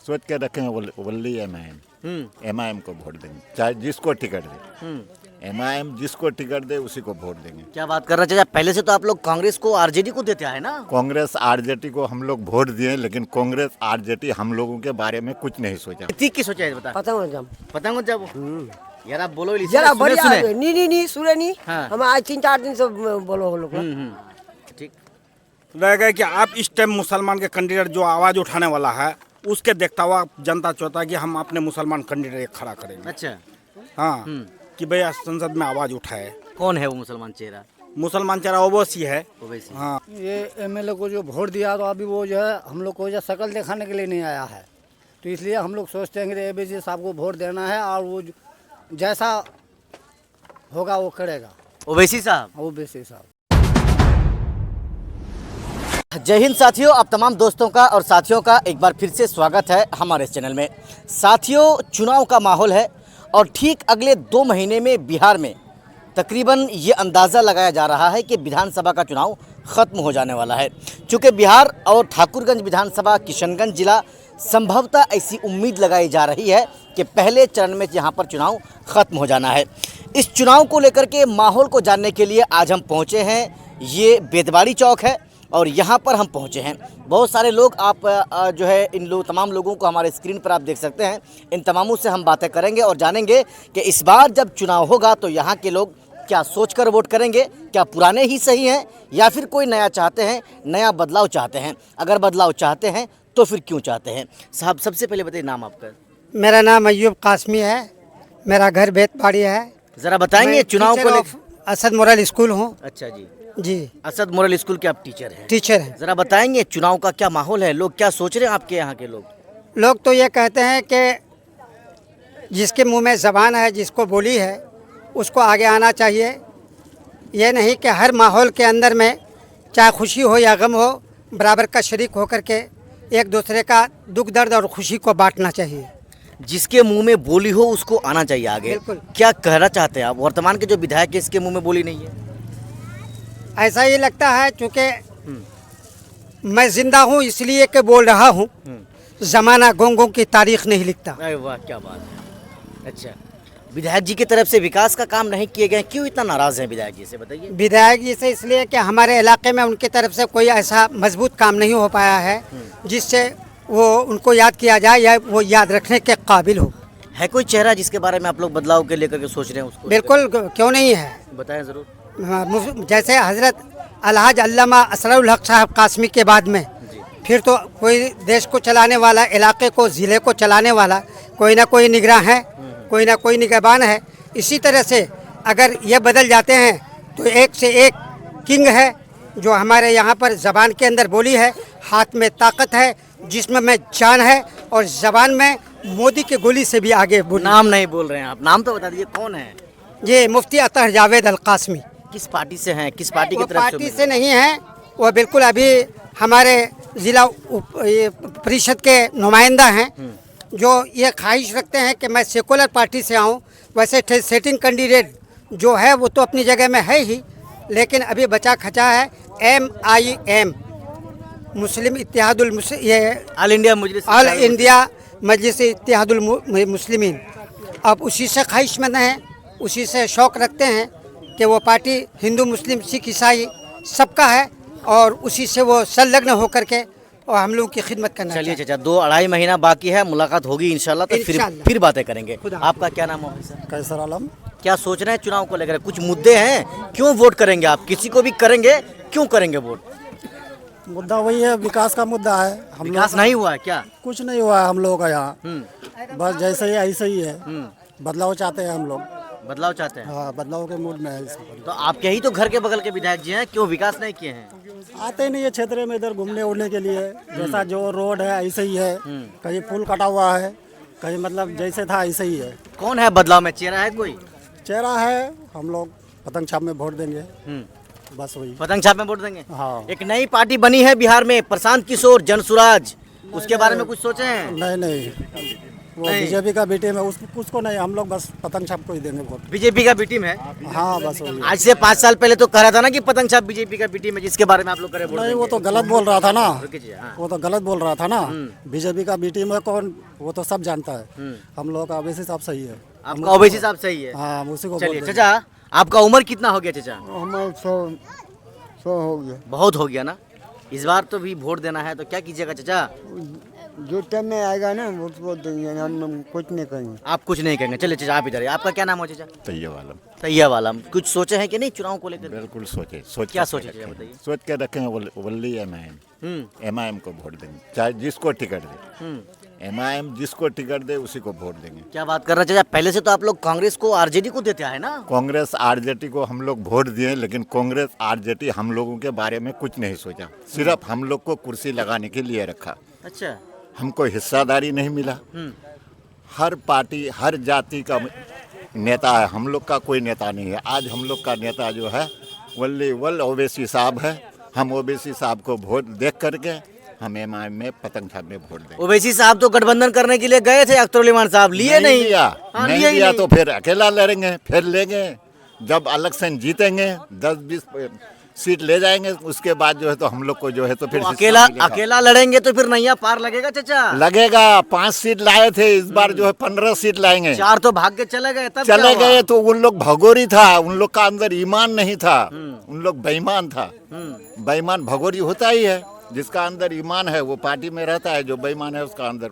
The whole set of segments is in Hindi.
सोच के रखे हैं ओनली एमआईएम को वोट देंगे, चाहे जिसको टिकट दे। एमआईएम जिसको टिकट दे उसी को वोट देंगे। क्या बात कर रहे हैं चाचा, पहले से तो आप लोग कांग्रेस को आरजेडी को देते हैं ना। कांग्रेस आरजेडी को हम लोग वोट दिए, लेकिन कांग्रेस आरजेडी हम लोगों के बारे में कुछ नहीं सोचा। ठीक की सोचा है बता। पतंग जब यार आप बोलो जरा सुने बढ़िया सुने। नहीं सुने नहीं। हाँ। हम आज 3-4 दिन से बोलो हम लोग ठीक रहेगा कि आप इस टाइम मुसलमान के कैंडिडेट जो आवाज़ उठाने वाला है उसके देखता हुआ जनता चाहता है कि हम अपने मुसलमान कैंडिडेट खड़ा करेंगे। अच्छा हाँ कि भैया संसद में आवाज़ उठाए। कौन है वो मुसलमान चेहरा? मुसलमान चेहरा ओवैसी है। ओवैसी। हाँ ये एमएलए को जो वोट दिया तो अभी वो जो है हम लोग को जो शक्ल दिखाने के लिए नहीं आया है, तो इसलिए हम लोग सोचते हैं कि एबीसी साहब को वोट देना है और वो जैसा होगा वो करेगा। ओवैसी साहब। ओबीसी साहब। जय हिंद साथियों, आप तमाम दोस्तों का और साथियों का एक बार फिर से स्वागत है हमारे इस चैनल में। साथियों, चुनाव का माहौल है और ठीक अगले 2 महीने में बिहार में तकरीबन ये अंदाज़ा लगाया जा रहा है कि विधानसभा का चुनाव ख़त्म हो जाने वाला है। चूँकि बिहार और ठाकुरगंज विधानसभा किशनगंज जिला संभवतः ऐसी उम्मीद लगाई जा रही है कि पहले चरण में यहाँ पर चुनाव ख़त्म हो जाना है। इस चुनाव को लेकर के माहौल को जानने के लिए आज हम पहुँचे हैं। ये बेदवाड़ी चौक है और यहाँ पर हम पहुँचे हैं। बहुत सारे लोग आप जो है इन लोग तमाम लोगों को हमारे स्क्रीन पर आप देख सकते हैं। इन तमामों से हम बातें करेंगे और जानेंगे कि इस बार जब चुनाव होगा तो यहाँ के लोग क्या सोचकर वोट करेंगे, क्या पुराने ही सही हैं या फिर कोई नया चाहते हैं, नया बदलाव चाहते हैं। अगर बदलाव चाहते हैं तो फिर क्यों चाहते हैं। साहब सबसे पहले बताइए नाम आपका। मेरा नाम अय्यूब कासमी है, मेरा घर बेतबाड़ी है। ज़रा बताएंगे चुनाव को लेकर। असद मोरल स्कूल हूँ। अच्छा जी जी, असद मोरल स्कूल के आप टीचर हैं। टीचर हैं। ज़रा बताएंगे चुनाव का क्या माहौल है, लोग क्या सोच रहे हैं आपके यहाँ के लोग? लोग तो ये कहते हैं कि जिसके मुंह में ज़बान है, जिसको बोली है, उसको आगे आना चाहिए। ये नहीं कि हर माहौल के अंदर में चाहे खुशी हो या गम हो, बराबर का शरीक होकर के एक दूसरे का दुख दर्द और खुशी को बांटना चाहिए। जिसके मुंह में बोली हो उसको आना चाहिए आगे। बिल्कुल। क्या कहना चाहते हैं आप? वर्तमान के जो विधायक है इसके मुंह में बोली नहीं है। ऐसा ही लगता है, चूँकि मैं जिंदा हूँ इसलिए कि बोल रहा हूँ। ज़माना गोंगों की तारीख नहीं लिखता। अरे वाह, क्या बात है। अच्छा, विधायक जी की तरफ से विकास का काम नहीं किए गए, क्यों इतना नाराज़ हैं विधायक जी से, बताइए। विधायक जी से इसलिए कि हमारे इलाके में उनकी तरफ से कोई ऐसा मजबूत काम नहीं हो पाया है जिससे वो उनको याद किया जाए या वो याद रखने के काबिल हो। है कोई चेहरा जिसके बारे में आप लोग बदलाव के लेकर के सोच रहे हैं उसको? बिल्कुल, क्यों नहीं है। बताएं ज़रूर। जैसे हज़रत अलहाज अल्लामा असरुल हक साहब कासमी के बाद में फिर तो कोई देश को चलाने वाला, इलाके को, ज़िले को चलाने वाला कोई ना कोई निगरान है, कोई ना कोई निगहबान है। इसी तरह से अगर ये बदल जाते हैं तो एक से एक किंग है जो हमारे यहाँ पर ज़बान के अंदर बोली है, हाथ में ताकत है, जिस्म में जान है और ज़बान में मोदी की गोली से भी आगे बोली। नाम नहीं बोल रहे हैं आप, नाम तो बता दीजिए कौन है। ये मुफ्ती अतहर जावेद अल कासमी। किस पार्टी से हैं, किस पार्टी की वो तरफ से? पार्टी से नहीं है, वो बिल्कुल अभी हमारे ज़िला परिषद के नुमाइंदा हैं जो ये ख्वाहिश रखते हैं कि मैं सेकुलर पार्टी से आऊं। वैसे सेटिंग कैंडिडेट जो है वो तो अपनी जगह में है ही, लेकिन अभी बचा खचा है MIM, मुस्लिम इत्तेहादुल ये ऑल इंडिया मजलिस ऑल इंडिया मजलिस इत्तेहादुल मुस्लिमीन। अब उसी से ख्वाहिशमंद हैं, उसी से शौक़ रखते हैं कि वो पार्टी हिंदू, मुस्लिम, सिख, ईसाई सबका है और उसी से वो संलग्न होकर के और हम लोगों की खिदमत करना। चलिए चाचा, 2-2.5 महीना बाकी है, मुलाकात होगी इंशाल्लाह, तो फिर बातें करेंगे। आपका क्या नाम है सर? कैसर आलम। क्या सोच रहे हैं चुनाव को लेकर? कुछ मुद्दे हैं, क्यों वोट करेंगे आप? किसी को भी करेंगे, क्यों करेंगे वोट? मुद्दा वही है, विकास का मुद्दा है। हम विकास नहीं हुआ है क्या? कुछ नहीं हुआ है हम लोगों का यहाँ, बस जैसे ही ऐसे ही है। बदलाव चाहते हैं हम लोग। बदलाव चाहते हैं? हाँ, बदलाव के मूड में है। तो आपके ही तो घर के बगल के विधायक जी हैं, क्यों विकास नहीं किए हैं? आते नहीं है क्षेत्र में इधर घूमने उड़ने के लिए। जैसा जो रोड है ऐसे ही है, कहीं पुल कटा हुआ है, कहीं मतलब जैसे था ऐसे ही है। कौन है बदलाव में? चेहरा है कोई? चेहरा है, हम लोग पतंग छाप में वोट देंगे, बस वही। पतंग छाप में वोट देंगे? हाँ। एक नई पार्टी बनी है बिहार में, प्रशांत किशोर जनसुराज, उसके बारे में कुछ सोचे हैं? नहीं, वो बीजेपी का बी टीम है, उसको नहीं, हम लोग बस पतंग छाप को ही देंगे वोट। बीजेपी का बी टीम है। हाँ बस वही। आज से 5 साल पहले तो कह रहा था ना कि पतंग छाप बीजेपी का बी टीम है, जिसके बारे में आप लोग करे बोल नहीं, वो तो गलत बोल रहा था ना, रुकिए जी, हाँ। वो तो गलत बोल रहा था ना। बीजेपी का बी टीम है कौन, वो तो सब जानता है। हम लोग का ओबीसी साहब सही है। आपका ओबीसी साहब सही है। हाँ, हम उसी को चलिए वोट देंगे। चाचा, आपका उम्र कितना हो गया चाचा? हमारा 100 हो गया। बहुत हो गया ना। इस बार तो भी वोट देना है, तो क्या कीजिएगा चाचा? जो टाइम में आएगा ना उसको देंगे, हम कुछ नहीं करेंगे। आप कुछ नहीं कहेंगे। चलिए चाचा, आप इधर आइए। आपका क्या नाम है चाचा? तैयब आलम। तैयब आलम। कुछ सोचे हैं कि नहीं चुनाव को लेकर? बिल्कुल सोचे क्या के सोचे रखे चाचा हैं। बताइए? सोच के रखे हैं वल्ली एमआईएम को वोट देंगे, चाहे जिसको टिकट दे। एमआईएम जिसको टिकट दे उसी को वोट देंगे। क्या बात कर रहे हैं चाचा? पहले से तो आप लोग कांग्रेस को, आरजेडी को देते हैं ना। कांग्रेस आरजेडी को हम लोग वोट दिए, लेकिन कांग्रेस आरजेडी हम लोगों के बारे में कुछ नहीं सोचा, सिर्फ हम लोग को कुर्सी लगाने के लिए रखा। अच्छा। हमको हिस्सादारी नहीं मिला। हर पार्टी हर जाति का नेता है, हम लोग का कोई नेता नहीं है। आज हम लोग का नेता जो है वल ओवैसी साहब है। हम ओवैसी साहब को वोट देख करके हम एमआईएम में पतंग छाप में वोट देंगे। ओवैसी साहब तो गठबंधन करने के लिए गए थे, अख्तरुल साहब लिए नहीं। लिया हाँ, नहीं लिया ही लिया नहीं। तो फिर अकेला लड़ेंगे, फिर लेंगे। जब इलेक्शन जीतेंगे 10-20 सीट ले जाएंगे, उसके बाद जो है तो हम लोग को जो है तो फिर तो हिस्सा मिलेगा। अकेला लड़ेंगे तो फिर नैया पार लगेगा चाचा। लगेगा। 5 सीट लाए थे, इस बार जो है 15 सीट लाएंगे। 4 तो भाग के चले गए, तब चले क्या हुआ? गए तो उन लोग भगोरी था, उन लोग का अंदर ईमान नहीं था, उन लोग बेईमान था। बेईमान भगोरी होता ही है, जिसका अंदर ईमान है वो पार्टी में रहता है, जो बेईमान है उसका अंदर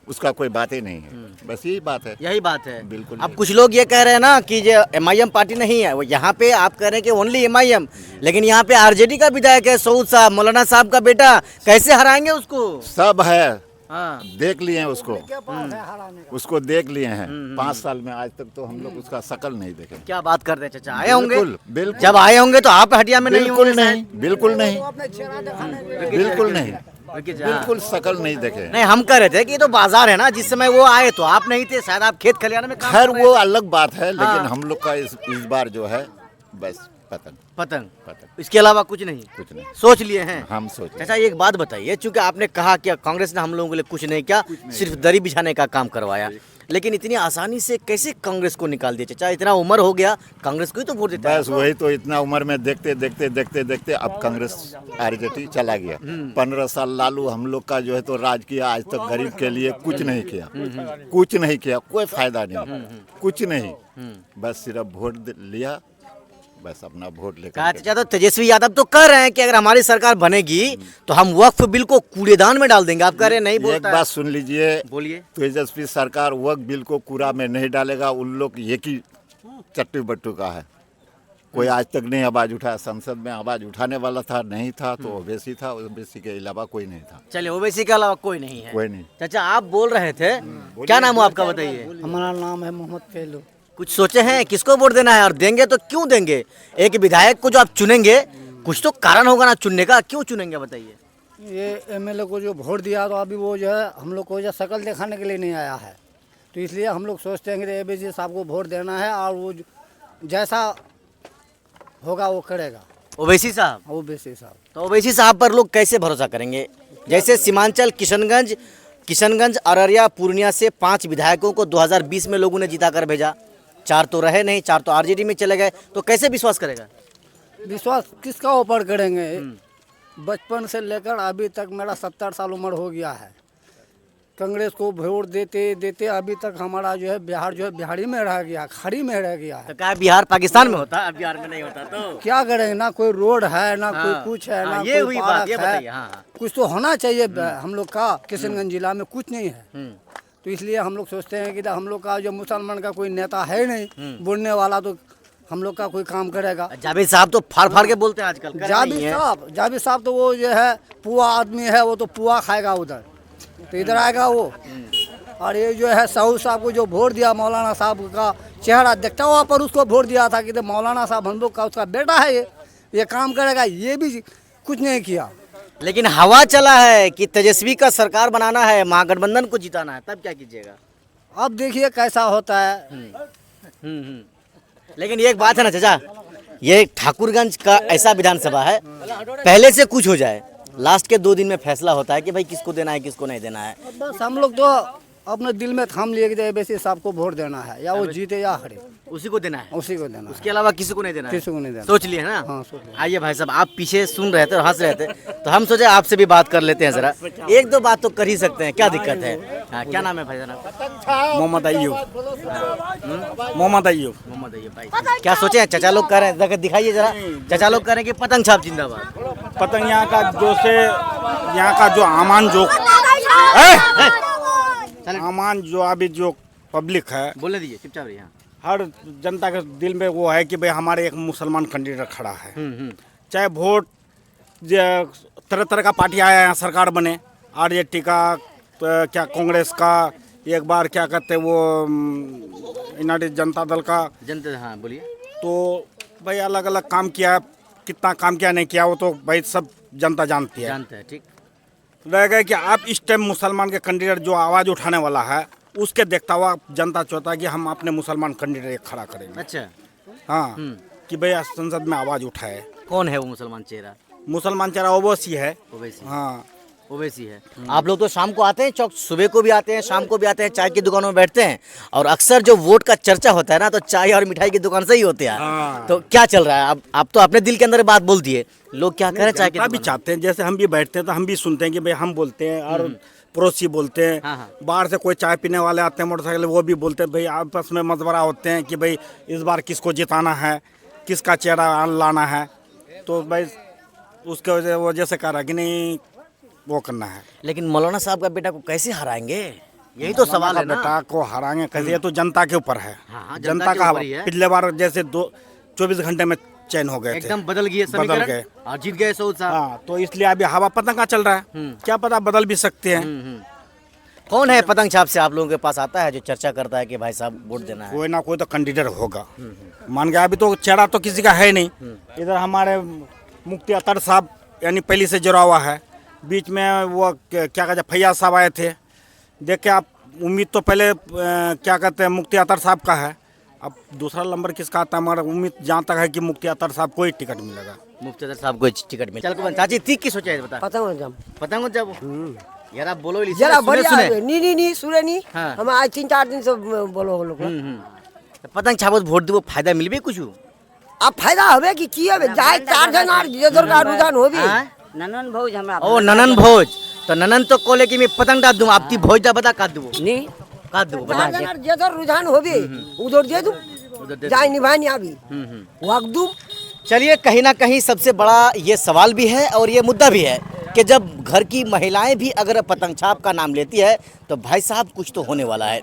उसका कोई बात ही नहीं है। बस यही बात है। यही बात है। बिल्कुल। अब कुछ लोग ये कह रहे हैं ना कि जो एमआईएम पार्टी नहीं है, वो यहाँ पे आप कह रहे हैं कि ओनली एमआईएम, लेकिन यहाँ पे आरजेडी का विधायक है सऊद साहब, मौलाना साहब का बेटा, कैसे हराएंगे उसको? सब है, हाँ। देख लिए हैं उसको देख लिए हैं। 5 साल में आज तक तो हम लोग उसका शकल नहीं देखे। क्या बात कर रहे हैं चाचा? आए होंगे? बिल्कुल। जब आए होंगे तो आप हटिया में नहीं बिल्कुल होंगे नहीं, बिल्कुल नहीं, बिल्कुल नहीं, शायद। बिल्कुल शकल नहीं देखे। नहीं, हम कह रहे थे कि ये तो बाजार है ना, जिस समय वो आए तो आप नहीं थे, शायद आप खेत खलियान में काम खैर कर रहे वो अलग बात है, हाँ। लेकिन हम लोग का इस बार जो है बस पतंग। पतंग इसके अलावा कुछ नहीं कुछ नहीं सोच लिए हैं। हम सोचे। चाचा एक बात बताइए, चूंकि आपने कहा कि कांग्रेस ने हम लोगों के लिए कुछ नहीं किया, सिर्फ दरी बिछाने का काम करवाया, लेकिन इतनी आसानी से कैसे कांग्रेस को निकाल दिया चाचा? इतना उम्र हो गया, कांग्रेस को ही तो वोट देता है। बस वही तो, इतना उम्र में देखते देखते अब कांग्रेस आरजेडी चला गया। 15 साल लालू हम लोग का जो है तो राज किया, आज तक गरीब के लिए कुछ नहीं किया, कुछ नहीं किया, कोई फायदा नहीं, कुछ नहीं। बस सिर्फ वोट लिया, बस अपना वोट कहा लेकर। चाचा, तो तेजस्वी यादव तो कह रहे हैं कि अगर हमारी सरकार बनेगी तो हम वक्फ बिल को कूड़ेदान में डाल देंगे। आप कह रहे हैं नहीं एक बोलता है। बात सुन लीजिए, बोलिए। तेजस्वी सरकार वक्त बिल को कूड़ा में नहीं डालेगा। उन लोग एक ही चट्टू बट्टू का है, कोई आज तक नहीं आवाज उठाया। संसद में आवाज उठाने वाला था, नहीं था, तो ओवैसी था, ओवैसी के अलावा कोई नहीं था। चलिए, ओवैसी के अलावा कोई नहीं है। कोई नहीं। चाचा आप बोल रहे थे, क्या नाम हो आपका बताइए? हमारा नाम है मोहम्मद फेलू। कुछ सोचे हैं किसको वोट देना है, और देंगे तो क्यों देंगे? एक विधायक को जो आप चुनेंगे, कुछ तो कारण होगा ना चुनने का, क्यों चुनेंगे बताइए? ये एमएलए को जो वोट दिया तो अभी वो जो है हम लोग को जो शकल दिखाने के लिए नहीं आया है, तो इसलिए हम लोग सोचते हैं कि एबीसी साहब को वोट देना है, और वो जैसा होगा वो करेगा। ओवैसी साहब? ओबीसी साहब तो ओवैसी साहब पर लोग कैसे भरोसा करेंगे? जैसे सीमांचल किशनगंज अररिया पूर्णिया से 5 विधायकों को 2020 में लोगों ने जिता कर भेजा, 4 तो रहे नहीं, 4 तो आरजेडी में चले गए, तो कैसे विश्वास करेगा? विश्वास किसका ऊपर करेंगे? बचपन से लेकर अभी तक मेरा 70 साल उम्र हो गया है, कांग्रेस को वोट देते देते अभी तक हमारा जो है बिहार जो है बिहारी में रह गया, खाड़ी में रह गया है। तो क्या बिहार पाकिस्तान में होता, बिहार में नहीं होता तो क्या करेंगे? ना कोई रोड है, ना कोई कुछ है, ना ये कोई हुई बात, पार्क ये है। बताइए। हाँ। कुछ तो होना चाहिए। हम लोग का किशनगंज जिला में कुछ नहीं है, तो इसलिए हम लोग सोचते हैं कि हम लोग का जो मुसलमान का कोई नेता है नहीं बोलने वाला, तो हम लोग का कोई काम करेगा। जावेद साहब तो फाड़ के बोलते हैं आजकल। जावेद साहब तो वो जो है पुआ आदमी है, वो तो पुआ खाएगा उधर, तो इधर आएगा वो। और ये जो है सऊद साहब को जो वोट दिया, मौलाना साहब का चेहरा देखता हुआ पर उसको वोट दिया था कि तो मौलाना साहब हम लोग का उसका बेटा है, ये काम करेगा, ये भी कुछ नहीं किया। लेकिन हवा चला है कि तेजस्वी का सरकार बनाना है, महागठबंधन को जिताना है, तब क्या कीजिएगा? अब देखिए कैसा होता है। लेकिन एक बात है ना चाचा, ये ठाकुरगंज का ऐसा विधानसभा है, पहले से कुछ हो जाए, लास्ट के 2 दिन में फैसला होता है कि भाई किसको देना है किसको नहीं देना है। बस हम लोग तो अपने दिल में थाम लिए कि एबीसी साहब को वोट देना है, या वो जीते या हारे, उसी को देना है, उसी को देना उसके अलावा किसी को नहीं देना है। किसी को नहीं देना। सोच लिए है ना। हाँ, सोच लिया। आइए भाई साहब, आप पीछे सुन रहे थे और हंस रहे थे, तो हम सोचे आपसे भी बात कर लेते हैं जरा। एक दो बात तो कर ही सकते हैं, क्या दिक्कत है। हाँ, क्या नाम है भाई साहब? मोहम्मद अय्यूब। मोहम्मद अय्यूब। मोहम्मद अय्यूब भाई, क्या सोचे हैं? चचा लोग कह रहे हैं, जरा दिखाइए जरा। चचा लोग कह रहे हैं कि पतंग छाप जिंदाबाद। पतंग यहाँ का जो आमान जो अभी जो पब्लिक है, बोलने दीजिए, चुपचाप रहिए। हर जनता के दिल में वो है कि भाई हमारे एक मुसलमान कैंडिडेट खड़ा है। चाहे वोट तरह तरह का पार्टी आया यहाँ सरकार बने, आरजेडी का, क्या कांग्रेस का, एक बार क्या कहते हैं वो यूनाइटेड जनता दल का, जनता, हाँ बोलिए। तो भाई अलग अलग काम किया, कितना काम किया नहीं किया वो तो भाई सब जनता जानती है। जानते हैं, ठीक। रह गए कि आप इस टाइम मुसलमान के कैंडिडेट जो आवाज़ उठाने वाला है उसके देखता हुआ जनता चाहता है कि हम अपने मुसलमान कैंडिडेट खड़ा करेंगे। अच्छा, हाँ, कि भाई संसद में आवाज़ उठाए। कौन है वो मुसलमान चेहरा? मुसलमान चेहरा ओवैसी है। ओवैसी, हाँ, ओवैसी है। आप लोग तो शाम को आते हैं चौक, सुबह को भी आते हैं, शाम को भी आते हैं, चाय की दुकानों में बैठते हैं, और अक्सर जो वोट का चर्चा होता है ना, तो चाय और मिठाई की दुकान से ही होते हैं। हाँ। तो क्या चल रहा है? आप तो अपने दिल के अंदर बात बोल दिए, लोग क्या कह रहे हैं चाय की जनता भी दुकान चाहते हैं, जैसे हम भी बैठते हैं तो हम भी सुनते हैं कि भाई हम बोलते हैं और पड़ोसी बोलते हैं। हाँ। बाहर से कोई चाय पीने वाले आते हैं मोटरसाइकिल, वो भी बोलते हैं, भाई आपस में मशवरा होते हैं कि भाई इस बार किसको जिताना है, किसका चेहरा लाना है। तो भाई उसके वजह से कह रहा कि नहीं वो करना है। लेकिन मौलाना साहब का बेटा को कैसे हराएंगे, यही तो सवाल है ना। बेटा को हराएंगे कैसे, ये तो जनता के ऊपर है। हाँ, जनता जनता के का ऊपर ही है। पिछले बार जैसे 24 घंटे में चयन हो गए थे, एकदम बदल गए बदल समीकरण गए। और जीत गए सऊद साहब। हाँ, तो इसलिए अभी हवा पतंग का चल रहा है, क्या पता बदल भी सकते हैं। कौन है पतंग छाप से आप लोगों के पास आता है जो चर्चा करता है कि भाई साहब वोट देना है? कोई ना कोई तो कैंडिडेट होगा। मान गया, अभी तो चेहरा तो किसी का है नहीं। इधर हमारे मुफ्ती अतर साहब यानी पहले से जुड़ा हुआ है, बीच में वो क्या कहते हैं फैयाज साहब आए थे। देखिए आप, उम्मीद तो पहले क्या कहते हैं मुफ्ती अतर साहब का है, अब दूसरा नंबर किसका आता है, मगर उम्मीद जहाँ तक है कि मुफ्ती अतर साहब को ही टिकट मिलेगा। मुफ्ती अतर साहब को टिकट मिले। चल चाची ठीक की सोचा है बता। पतंग जम पतंग जब यार आप बोलो जरा बढ़िया है। नहीं सुने नहीं। हाँ। हम आज 3-4 दिन से बोलो लोग। पतंग छापो वोट देबो, फायदा मिलबे कुछ? अब फायदा हवे कि की हवे, जाए 4 जन और जिधर का रुझान होबी। ननन भौज हमरा ओ ननन भोज, तो ननन तो कोले कि मैं पतंग डाल दूं, आपकी भोज दा बता का देबो? नहीं का देबो 4 बता। जन और जिधर रुझान होबी उधर दे दूं, उधर दे जाए निभानी अभी वक्त दूं। चलिए, कहीं ना कहीं सबसे बड़ा ये सवाल भी है और ये मुद्दा भी है कि जब घर की महिलाएं भी अगर पतंग छाप का नाम लेती है तो भाई साहब कुछ तो होने वाला है।